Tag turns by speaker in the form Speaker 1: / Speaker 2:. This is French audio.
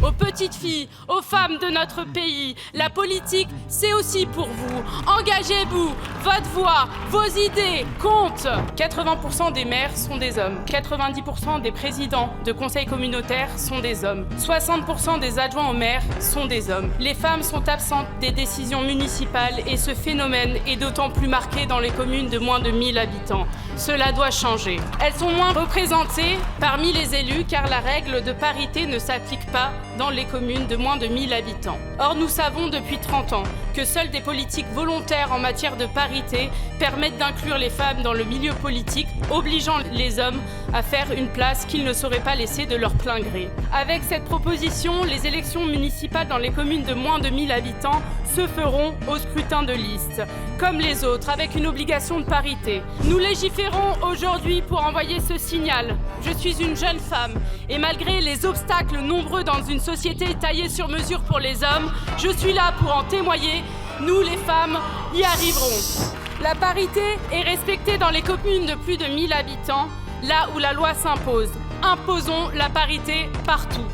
Speaker 1: aux petites filles, aux femmes de notre pays. La politique, c'est aussi pour vous. Engagez-vous, votre voix, vos idées comptent. 80% des maires sont des hommes. 90% des présidents de conseils communautaires sont des hommes. 60% des adjoints au maire sont des hommes. Les femmes sont absentes des décisions municipales et ce phénomène est d'autant plus marqué dans les communes de moins de 1000 habitants. Cela doit changer. Elles sont moins représentées parmi les élus car la règle de parité ne s'applique pas dans les communes de moins de 1000 habitants. Or, nous savons depuis 30 ans que seules des politiques volontaires en matière de parité permettent d'inclure les femmes dans le milieu politique, obligeant les hommes à faire une place qu'ils ne sauraient pas laisser de leur plein gré. Avec cette proposition, les élections municipales dans les communes de moins de 1000 habitants se feront au scrutin de liste, comme les autres, avec une obligation de parité. Nous légiférons aujourd'hui pour envoyer ce signal. Je suis une jeune femme et malgré les obstacles nombreux dans une société taillée sur mesure pour les hommes, je suis là pour en témoigner. Nous, les femmes, y arriverons. La parité est respectée dans les communes de plus de 1000 habitants, là où la loi s'impose. Imposons la parité partout.